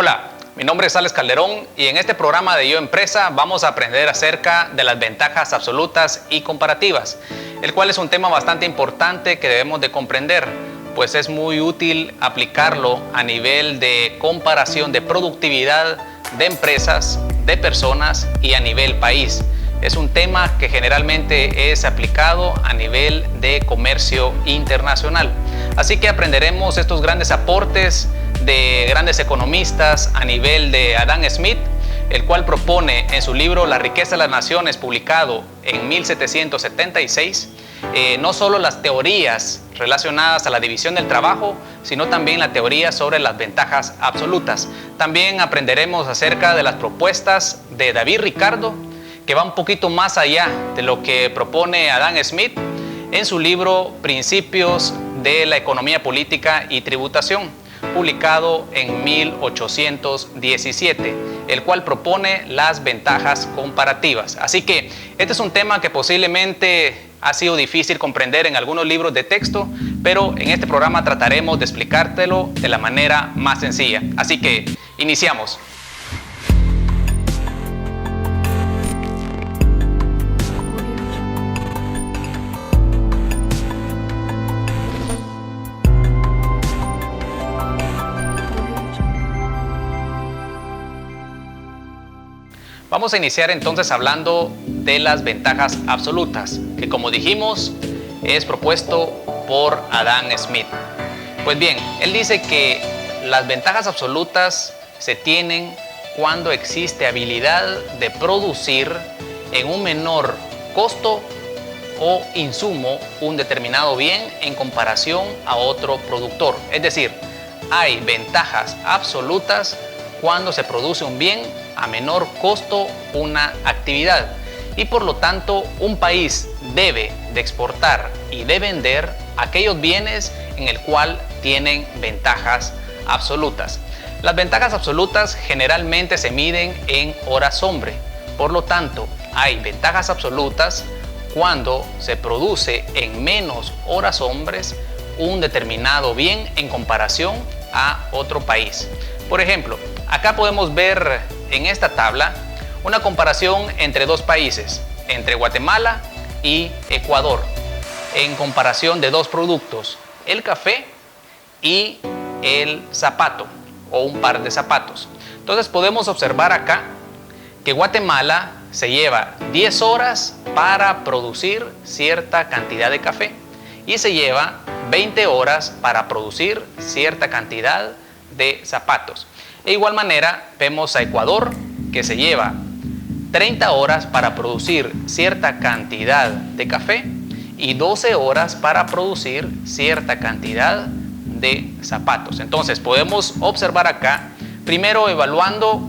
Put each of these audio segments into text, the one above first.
Hola, mi nombre es Alex Calderón y en este programa de Yo Empresa vamos a aprender acerca de las ventajas absolutas y comparativas, el cual es un tema bastante importante que debemos de comprender, pues es muy útil aplicarlo a nivel de comparación de productividad de empresas, de personas y a nivel país. Es un tema que generalmente es aplicado a nivel de comercio internacional. Así que aprenderemos estos grandes aportes de grandes economistas a nivel de Adam Smith, el cual propone en su libro La riqueza de las naciones, publicado en 1776, no solo las teorías relacionadas a la división del trabajo, sino también la teoría sobre las ventajas absolutas. También aprenderemos acerca de las propuestas de David Ricardo, que va un poquito más allá de lo que propone Adam Smith en su libro Principios de la Economía Política y Tributación, publicado en 1817, el cual propone las ventajas comparativas. Así que este es un tema que posiblemente ha sido difícil comprender en algunos libros de texto, pero en este programa trataremos de explicártelo de la manera más sencilla. Así que iniciamos. Vamos a iniciar entonces hablando de las ventajas absolutas, que como dijimos es propuesto por Adam Smith. Pues bien, él dice que las ventajas absolutas se tienen cuando existe habilidad de producir en un menor costo o insumo un determinado bien en comparación a otro productor. Es decir, hay ventajas absolutas cuando se produce un bien a menor costo una actividad, y por lo tanto un país debe de exportar y de vender aquellos bienes en el cual tienen ventajas absolutas. Las ventajas absolutas generalmente se miden en horas hombre, por lo tanto hay ventajas absolutas cuando se produce en menos horas hombres un determinado bien en comparación a otro país. Por ejemplo, acá podemos ver en esta tabla una comparación entre dos países, entre Guatemala y Ecuador, en comparación de dos productos, el café y el zapato o un par de zapatos. Entonces podemos observar acá que Guatemala se lleva 10 horas para producir cierta cantidad de café y se lleva 20 horas para producir cierta cantidad de zapatos. De igual manera vemos a Ecuador, que se lleva 30 horas para producir cierta cantidad de café y 12 horas para producir cierta cantidad de zapatos. Entonces podemos observar acá, primero evaluando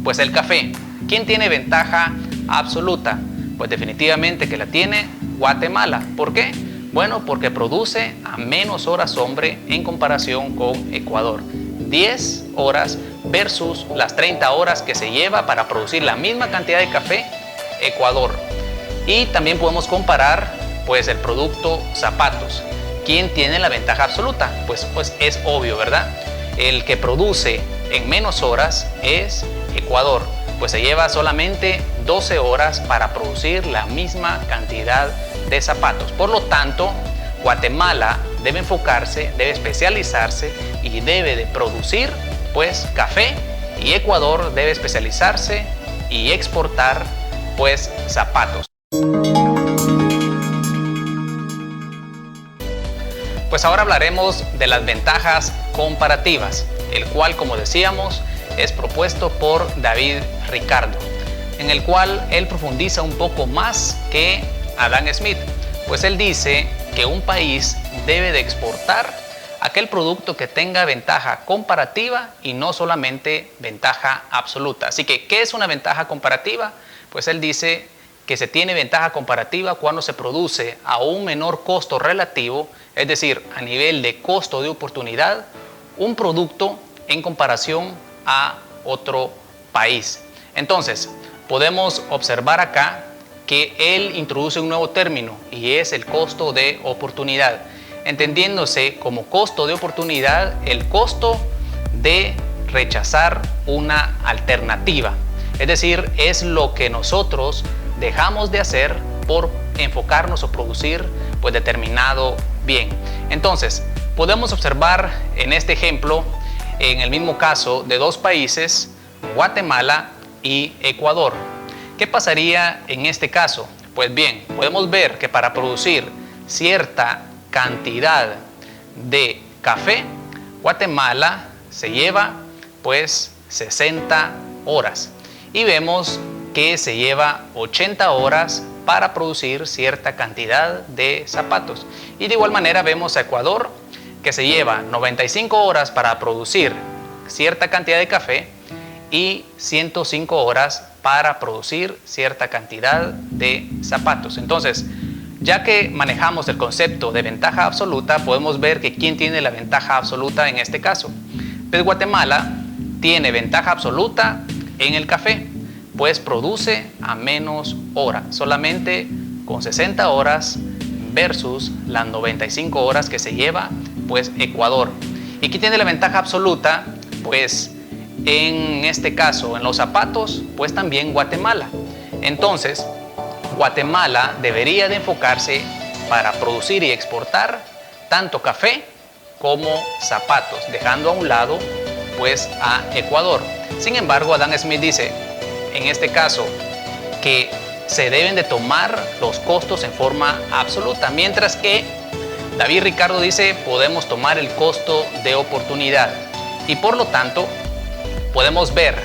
pues el café. ¿Quién tiene ventaja absoluta? Pues definitivamente que la tiene Guatemala. ¿Por qué? Bueno, porque produce a menos horas hombre en comparación con Ecuador. 10 horas versus las 30 horas que se lleva para producir la misma cantidad de café Ecuador. Y también podemos comparar pues el producto zapatos. ¿Quién tiene la ventaja absoluta? Pues es obvio, ¿verdad? El que produce en menos horas es Ecuador, pues se lleva solamente 12 horas para producir la misma cantidad de zapatos. Por lo tanto, Guatemala debe enfocarse, debe especializarse y debe de producir pues café, y Ecuador debe especializarse y exportar pues zapatos. Pues ahora hablaremos de las ventajas comparativas, el cual, como decíamos, es propuesto por David Ricardo, en el cual él profundiza un poco más que Adam Smith, pues él dice que un país debe de exportar aquel producto que tenga ventaja comparativa y no solamente ventaja absoluta. Así que, ¿qué es una ventaja comparativa? Pues él dice que se tiene ventaja comparativa cuando se produce a un menor costo relativo, es decir, a nivel de costo de oportunidad, un producto en comparación a otro país. Entonces, podemos observar acá que él introduce un nuevo término y es el costo de oportunidad, entendiéndose como costo de oportunidad el costo de rechazar una alternativa. Es decir, es lo que nosotros dejamos de hacer por enfocarnos o producir pues determinado bien. Entonces, podemos observar en este ejemplo, en el mismo caso de dos países, Guatemala y Ecuador. ¿Qué pasaría en este caso? Pues bien, podemos ver que para producir cierta cantidad de café, Guatemala se lleva pues 60 horas y vemos que se lleva 80 horas para producir cierta cantidad de zapatos. Y de igual manera vemos a Ecuador que se lleva 95 horas para producir cierta cantidad de café y 105 horas para producir cierta cantidad de zapatos. Entonces, ya que manejamos el concepto de ventaja absoluta, podemos ver que ¿quién tiene la ventaja absoluta en este caso? Pues Guatemala tiene ventaja absoluta en el café, pues produce a menos horas, solamente con 60 horas versus las 95 horas que se lleva pues Ecuador. ¿Y quién tiene la ventaja absoluta? Pues en este caso, en los zapatos, pues también Guatemala. Entonces, Guatemala debería de enfocarse para producir y exportar tanto café como zapatos, dejando a un lado pues a Ecuador. Sin embargo, Adam Smith dice, en este caso, que se deben de tomar los costos en forma absoluta, mientras que David Ricardo dice, podemos tomar el costo de oportunidad. Y por lo tanto, podemos ver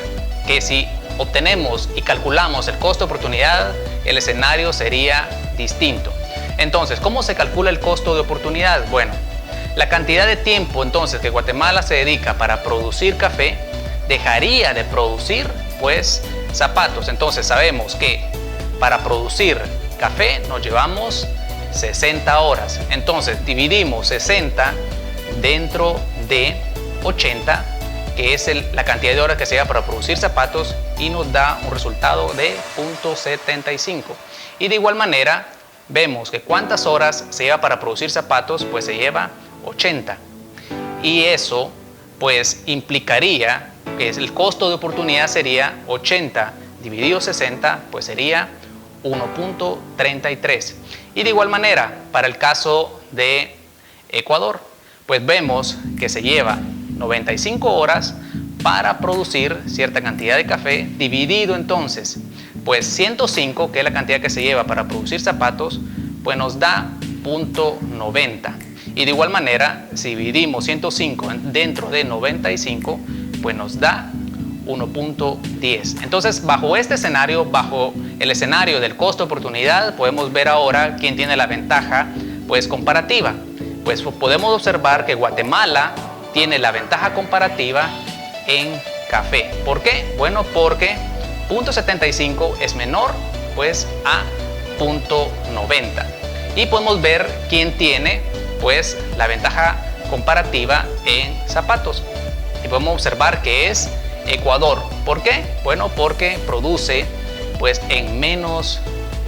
que si obtenemos y calculamos el costo de oportunidad, el escenario sería distinto. Entonces, ¿cómo se calcula el costo de oportunidad? Bueno, la cantidad de tiempo entonces que Guatemala se dedica para producir café dejaría de producir pues zapatos. Entonces sabemos que para producir café nos llevamos 60 horas. Entonces dividimos 60 dentro de 80, que es la cantidad de horas que se lleva para producir zapatos, y nos da un resultado de 0.75. Y de igual manera vemos que cuántas horas se lleva para producir zapatos, pues se lleva 80. Y eso pues implicaría que el costo de oportunidad sería 80 dividido 60, pues sería 1.33. Y de igual manera, para el caso de Ecuador, pues vemos que se lleva 95 horas para producir cierta cantidad de café, dividido entonces, pues 105, que es la cantidad que se lleva para producir zapatos, pues nos da 0.90. Y de igual manera, si dividimos 105 dentro de 95, pues nos da 1.10. Entonces, bajo este escenario, bajo el escenario del costo de oportunidad, podemos ver ahora quién tiene la ventaja pues comparativa. Pues podemos observar que Guatemala tiene la ventaja comparativa en café. ¿Por qué? Bueno, porque 0.75 es menor pues a 0.90. Y podemos ver quién tiene pues la ventaja comparativa en zapatos. Y podemos observar que es Ecuador. ¿Por qué? Bueno, porque produce pues en menos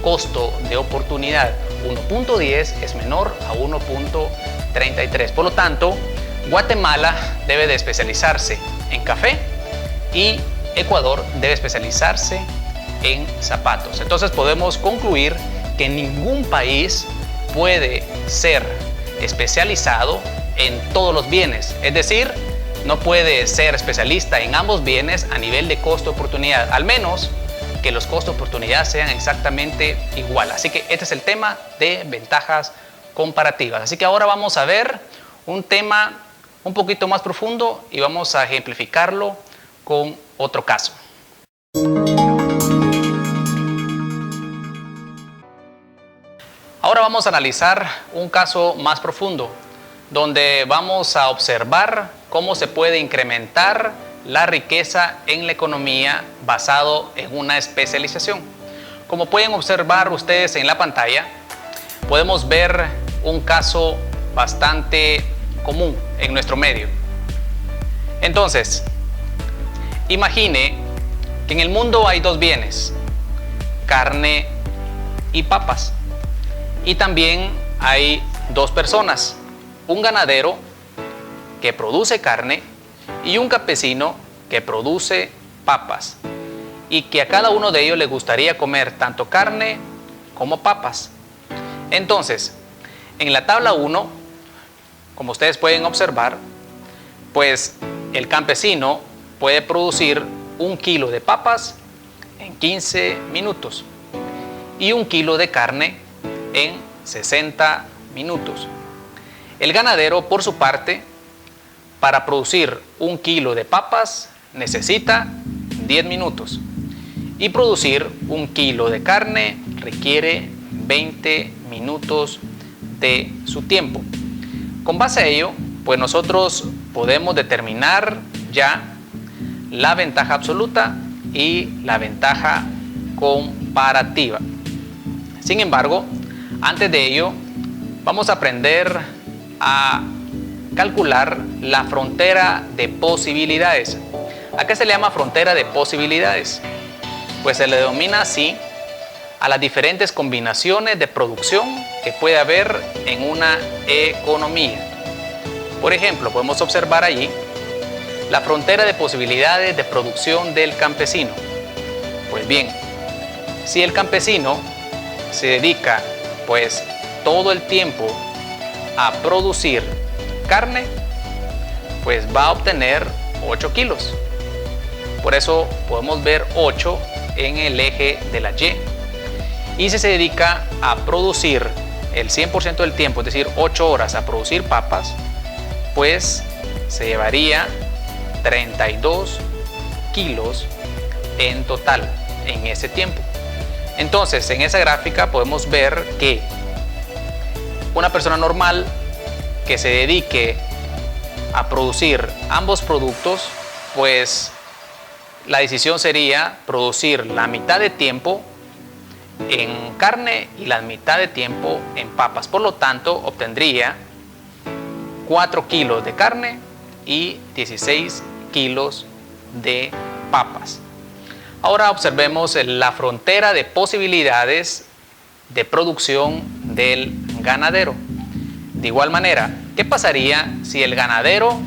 costo de oportunidad. 1.10 es menor a 1.33. Por lo tanto, Guatemala debe de especializarse en café y Ecuador debe especializarse en zapatos. Entonces podemos concluir que ningún país puede ser especializado en todos los bienes. Es decir, no puede ser especialista en ambos bienes a nivel de costo-oportunidad, al menos que los costos de oportunidad sean exactamente igual. Así que este es el tema de ventajas comparativas. Así que ahora vamos a ver un tema un poquito más profundo y vamos a ejemplificarlo con otro caso. Ahora vamos a analizar un caso más profundo, donde vamos a observar cómo se puede incrementar la riqueza en la economía basado en una especialización. Como pueden observar ustedes en la pantalla, podemos ver un caso bastante común en nuestro medio. Entonces, imagine que en el mundo hay dos bienes, carne y papas. Y también hay dos personas, un ganadero que produce carne y un campesino que produce papas y que a cada uno de ellos le gustaría comer tanto carne como papas. Entonces, en la tabla 1, como ustedes pueden observar, pues el campesino puede producir 1 kilo de papas en 15 minutos y 1 kilo de carne en 60 minutos. El ganadero, por su parte, para producir 1 kilo de papas necesita 10 minutos y producir 1 kilo de carne requiere 20 minutos de su tiempo. Con base a ello, pues nosotros podemos determinar ya la ventaja absoluta y la ventaja comparativa. Sin embargo, antes de ello, vamos a aprender a calcular la frontera de posibilidades. ¿A qué se le llama frontera de posibilidades? Pues se le denomina así a las diferentes combinaciones de producción que puede haber en una economía. Por ejemplo, podemos observar allí la frontera de posibilidades de producción del campesino. Pues bien, si el campesino se dedica pues todo el tiempo a producir carne, pues va a obtener 8 kilos. Por eso podemos ver 8 en el eje de la Y. Y si se dedica a producir el 100% del tiempo, es decir, 8 horas a producir papas, pues se llevaría 32 kilos en total en ese tiempo. Entonces, en esa gráfica podemos ver que una persona normal que se dedique a producir ambos productos, pues la decisión sería producir la mitad de tiempo en carne y la mitad de tiempo en papas. Por lo tanto, obtendría 4 kilos de carne y 16 kilos de papas. Ahora observemos la frontera de posibilidades de producción del ganadero. De igual manera, ¿qué pasaría si el ganadero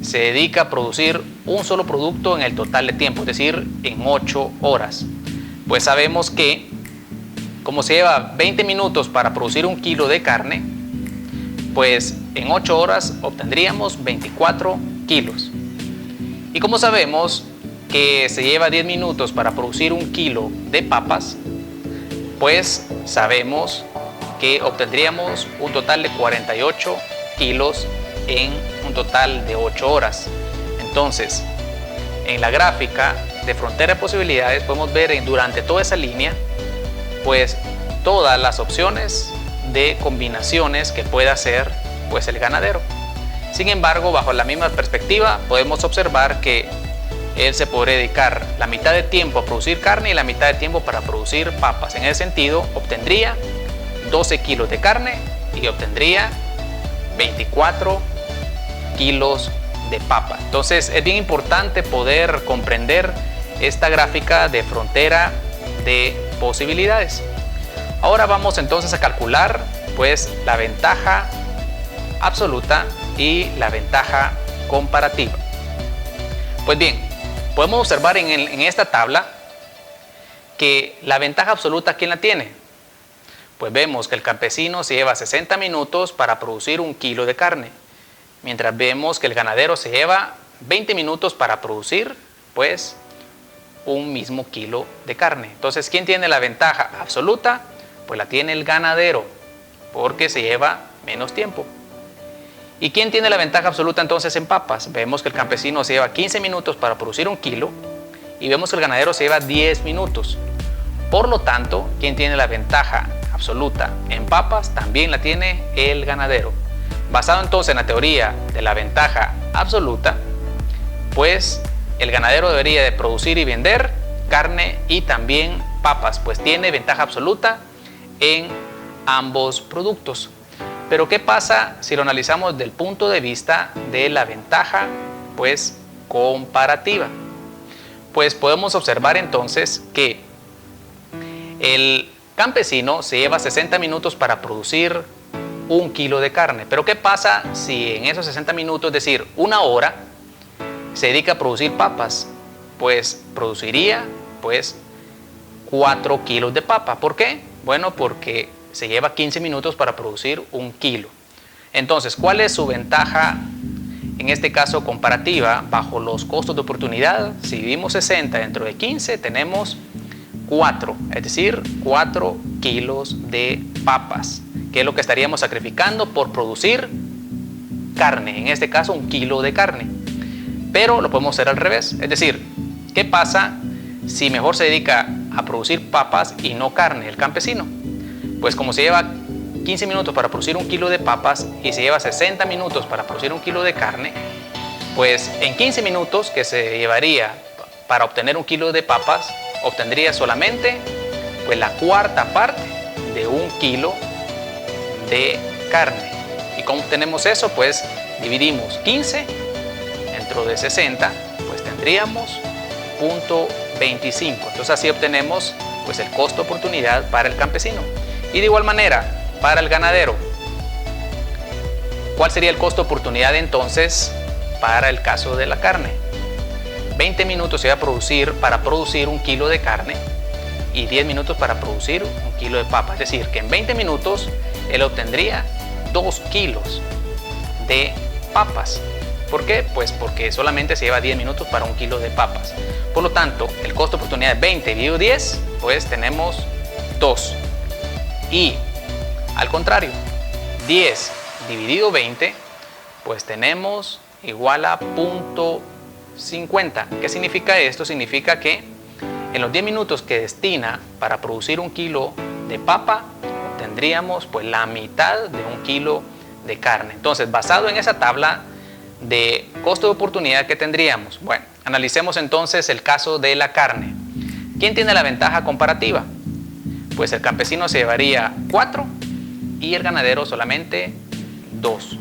se dedica a producir un solo producto en el total de tiempo, es decir, en 8 horas? Pues sabemos que como se lleva 20 minutos para producir 1 kilo de carne, pues en 8 horas obtendríamos 24 kilos. Y como sabemos que se lleva 10 minutos para producir 1 kilo de papas, pues sabemos que obtendríamos un total de 48 kilos en un total de 8 horas. Entonces, en la gráfica de frontera de posibilidades podemos ver durante toda esa línea pues todas las opciones de combinaciones que pueda hacer pues el ganadero. Sin embargo, bajo la misma perspectiva podemos observar que él se podría dedicar la mitad de tiempo a producir carne y la mitad de tiempo para producir papas. En ese sentido, obtendría 12 kilos de carne y obtendría 24 kilos de papa. Entonces, es bien importante poder comprender esta gráfica de frontera de posibilidades. Ahora vamos entonces a calcular pues la ventaja absoluta y la ventaja comparativa. Pues bien, podemos observar en esta tabla que la ventaja absoluta, ¿quién la tiene? Pues vemos que el campesino se lleva 60 minutos para producir 1 kilo de carne, mientras vemos que el ganadero se lleva 20 minutos para producir pues un mismo kilo de carne. Entonces, ¿quién tiene la ventaja absoluta? Pues la tiene el ganadero, porque se lleva menos tiempo. ¿Y quién tiene la ventaja absoluta entonces en papas? Vemos que el campesino se lleva 15 minutos para producir 1 kilo y vemos que el ganadero se lleva 10 minutos. Por lo tanto, ¿quién tiene la ventaja absoluta en papas? También la tiene el ganadero. Basado entonces en la teoría de la ventaja absoluta, pues el ganadero debería de producir y vender carne y también papas, pues tiene ventaja absoluta en ambos productos. Pero ¿qué pasa si lo analizamos desde el punto de vista de la ventaja pues comparativa? Pues podemos observar entonces que el campesino se lleva 60 minutos para producir 1 kilo de carne. Pero ¿qué pasa si en esos 60 minutos, es decir, 1 hora, se dedica a producir papas, pues produciría pues 4 kilos de papa. ¿Por qué? Bueno, porque se lleva 15 minutos para producir 1 kilo. Entonces, ¿cuál es su ventaja en este caso comparativa bajo los costos de oportunidad? Si dividimos 60 dentro de 15, tenemos 4, es decir, 4 kilos de papas, que es lo que estaríamos sacrificando por producir carne, en este caso 1 kilo de carne. Pero lo podemos hacer al revés, es decir, ¿qué pasa si mejor se dedica a producir papas y no carne el campesino? Pues como se lleva 15 minutos para producir 1 kilo de papas y se lleva 60 minutos para producir 1 kilo de carne, pues en 15 minutos que se llevaría para obtener 1 kilo de papas, obtendría solamente pues la cuarta parte de 1 kilo de carne. ¿Y cómo obtenemos eso? Pues dividimos 15 dentro de 60, pues tendríamos 0.25. Entonces así obtenemos pues el costo de oportunidad para el campesino. Y de igual manera, para el ganadero, ¿cuál sería el costo de oportunidad entonces para el caso de la carne? 20 minutos se va a producir para producir 1 kilo de carne y 10 minutos para producir 1 kilo de papa. Es decir, que en 20 minutos él obtendría 2 kilos de papas. ¿Por qué? Pues porque solamente se lleva 10 minutos para 1 kilo de papas. Por lo tanto, el costo de oportunidad de 20 dividido 10, pues tenemos 2. Y al contrario, 10 dividido 20, pues tenemos igual a 0.50. ¿Qué significa esto? Significa que en los 10 minutos que destina para producir 1 kilo de papa, obtendríamos pues la mitad de 1 kilo de carne. Entonces, basado en esa tabla de costo de oportunidad que tendríamos, bueno, analicemos entonces el caso de la carne. ¿Quién tiene la ventaja comparativa? Pues el campesino se llevaría 4 y el ganadero solamente 2.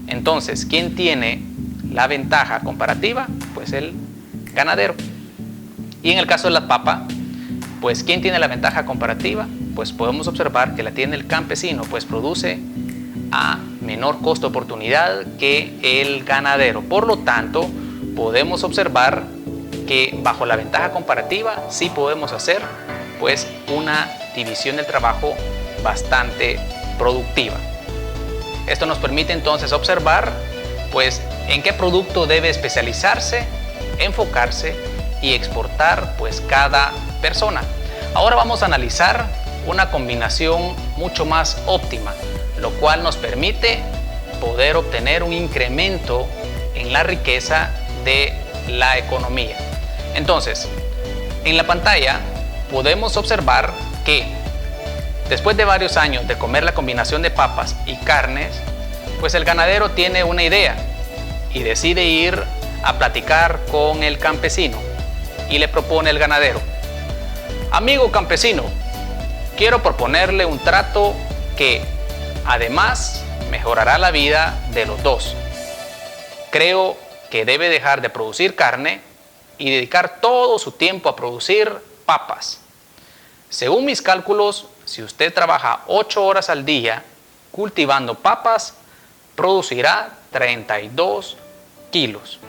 Entonces, ¿quién tiene la ventaja comparativa? Pues el ganadero. Y en el caso de la papa, pues ¿quién tiene la ventaja comparativa? Pues podemos observar que la tiene el campesino, pues produce a menor costo de oportunidad que el ganadero. Por lo tanto, podemos observar que bajo la ventaja comparativa sí podemos hacer pues una división del trabajo bastante productiva. Esto nos permite entonces observar pues en qué producto debe especializarse, enfocarse y exportar pues cada persona. Ahora vamos a analizar una combinación mucho más óptima, lo cual nos permite poder obtener un incremento en la riqueza de la economía. Entonces, en la pantalla podemos observar que después de varios años de comer la combinación de papas y carnes, pues el ganadero tiene una idea y decide ir a platicar con el campesino y le propone el ganadero: amigo campesino, quiero proponerle un trato que además mejorará la vida de los dos. Creo que debe dejar de producir carne y dedicar todo su tiempo a producir papas. Según mis cálculos, si usted trabaja 8 horas al día cultivando papas, producirá 32 kilos.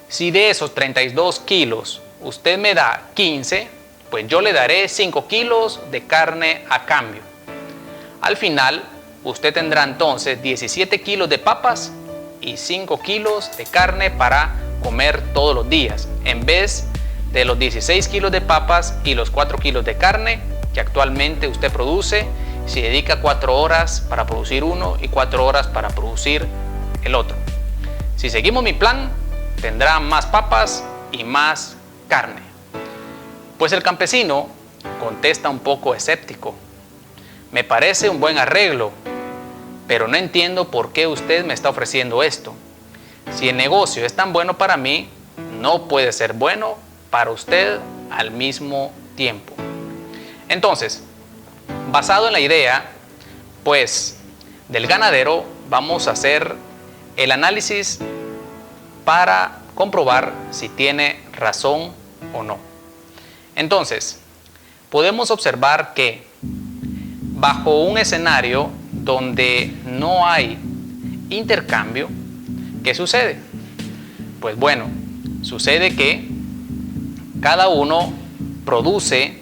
Si de esos 32 kilos usted me da 15, pues yo le daré 5 kilos de carne a cambio. Al final, usted tendrá entonces 17 kilos de papas y 5 kilos de carne para comer todos los días, en vez de los 16 kilos de papas y los 4 kilos de carne que actualmente usted produce si dedica 4 horas para producir uno y 4 horas para producir el otro. Si seguimos mi plan, tendrá más papas y más carne. Pues el campesino contesta un poco escéptico: me parece un buen arreglo, pero no entiendo por qué usted me está ofreciendo esto. Si el negocio es tan bueno para mí, no puede ser bueno para usted al mismo tiempo. Entonces, basado en la idea pues del ganadero, vamos a hacer el análisis para comprobar si tiene razón o no. Entonces, podemos observar que bajo un escenario donde no hay intercambio, ¿qué sucede? Pues bueno, sucede que cada uno produce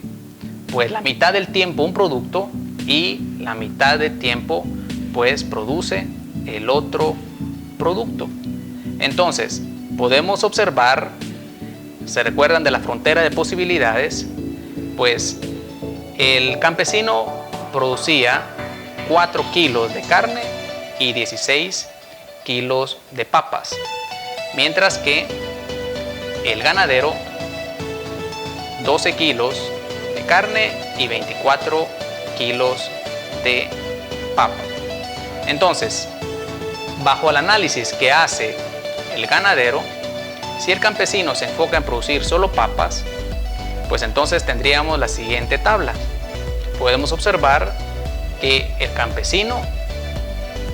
pues la mitad del tiempo un producto y la mitad del tiempo pues produce el otro producto. Entonces podemos observar, se recuerdan de la frontera de posibilidades, pues el campesino producía 4 kilos de carne y 16 kilos de papas, mientras que el ganadero 12 kilos de carne y 24 kilos de papa. Entonces, bajo el análisis que hace el ganadero, si el campesino se enfoca en producir solo papas, pues entonces tendríamos la siguiente tabla. Podemos observar que el campesino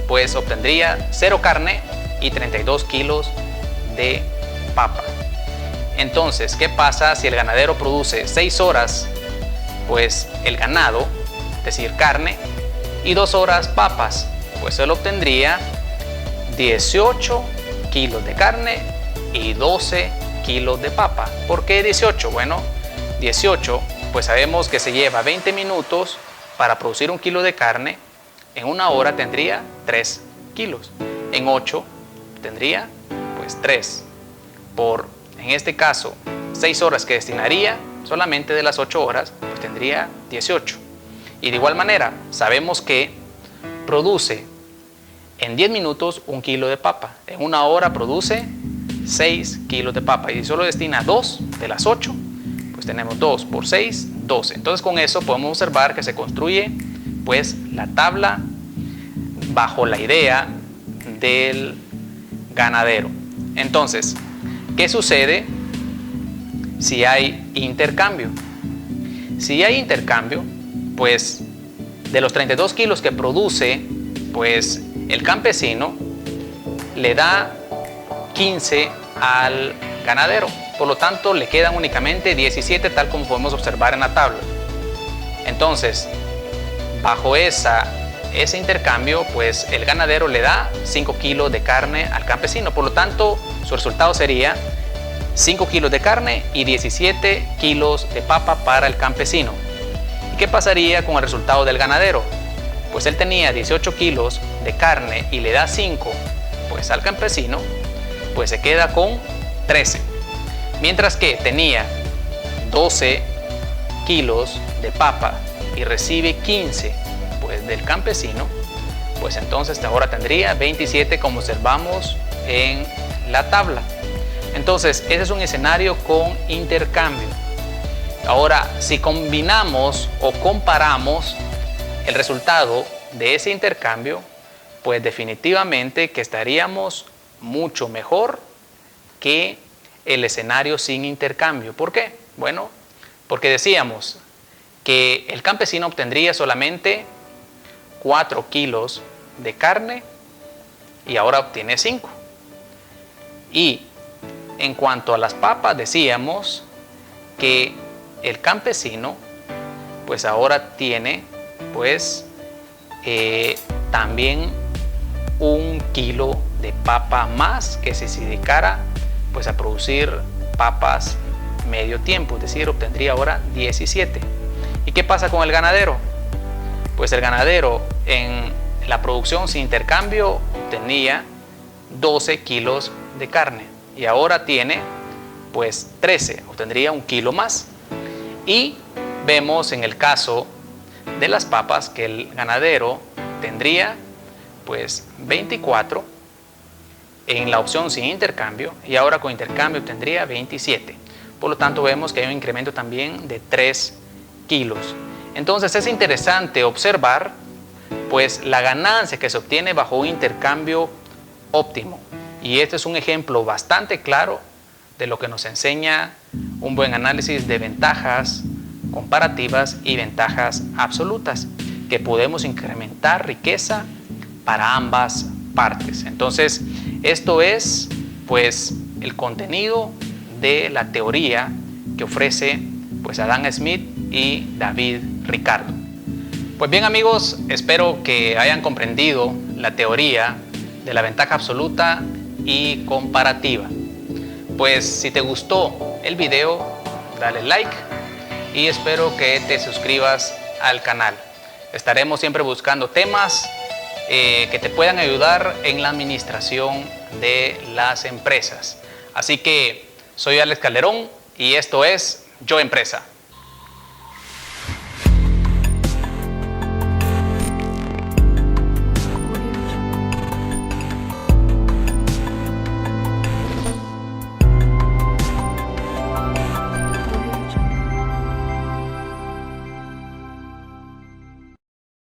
pues obtendría 0 carne y 32 kilos de papa. Entonces, ¿qué pasa si el ganadero produce 6 horas pues el ganado, es decir, carne, y 2 horas papas? Pues él obtendría 18 kilos de carne y 12 kilos de papa. ¿Por qué 18? Bueno, 18 pues sabemos que se lleva 20 minutos para producir 1 kilo de carne. En 1 hora tendría 3 kilos. En 8 tendría pues 3. En este caso 6 horas que destinaría, solamente de las 8 horas pues tendría 18. Y de igual manera sabemos que produce en 10 minutos 1 kilo de papa. En 1 hora produce 6 kilos de papa. Y si solo destina 2 de las 8, pues tenemos 2 por 6, 12. Entonces con eso podemos observar que se construye pues la tabla bajo la idea del ganadero. Entonces, ¿qué sucede si hay intercambio? Si hay intercambio, pues de los 32 kilos que produce pues el campesino, le da 15 al ganadero. Por lo tanto, le quedan únicamente 17, tal como podemos observar en la tabla. Entonces, bajo ese intercambio, pues el ganadero le da 5 kilos de carne al campesino. Por lo tanto, su resultado sería 5 kilos de carne y 17 kilos de papa para el campesino. ¿Y qué pasaría con el resultado del ganadero? Pues él tenía 18 kilos de carne y le da 5 pues al campesino, pues se queda con 13. Mientras que tenía 12 kilos de papa y recibe 15 pues del campesino, pues entonces ahora tendría 27, como observamos en la tabla. Entonces ese es un escenario con intercambio. Ahora, si combinamos o comparamos el resultado de ese intercambio, pues definitivamente que estaríamos mucho mejor que el escenario sin intercambio. ¿Por qué? Bueno, porque decíamos que el campesino obtendría solamente 4 kilos de carne y ahora obtiene 5. Y en cuanto a las papas, decíamos que el campesino pues ahora tiene pues también 1 kilo de papa más que si se dedicara pues a producir papas medio tiempo, es decir, obtendría ahora 17. ¿Y qué pasa con el ganadero? Pues el ganadero en la producción sin intercambio tenía 12 kilos de carne y ahora tiene pues 13, obtendría 1 kilo más. Y vemos en el caso de las papas que el ganadero tendría pues 24 en la opción sin intercambio y ahora con intercambio tendría 27. Por lo tanto vemos que hay un incremento también de 3 kilos. Entonces es interesante observar pues la ganancia que se obtiene bajo un intercambio óptimo. Y este es un ejemplo bastante claro de lo que nos enseña un buen análisis de ventajas comparativas y ventajas absolutas, que podemos incrementar riqueza para ambas partes. Entonces, esto es pues el contenido de la teoría que ofrece pues Adam Smith y David Ricardo. Pues bien amigos, espero que hayan comprendido la teoría de la ventaja absoluta y comparativa. Pues si te gustó el video, dale like y espero que te suscribas al canal. Estaremos siempre buscando temas que te puedan ayudar en la administración de las empresas. Así que soy Alex Calderón y esto es Yo Empresa.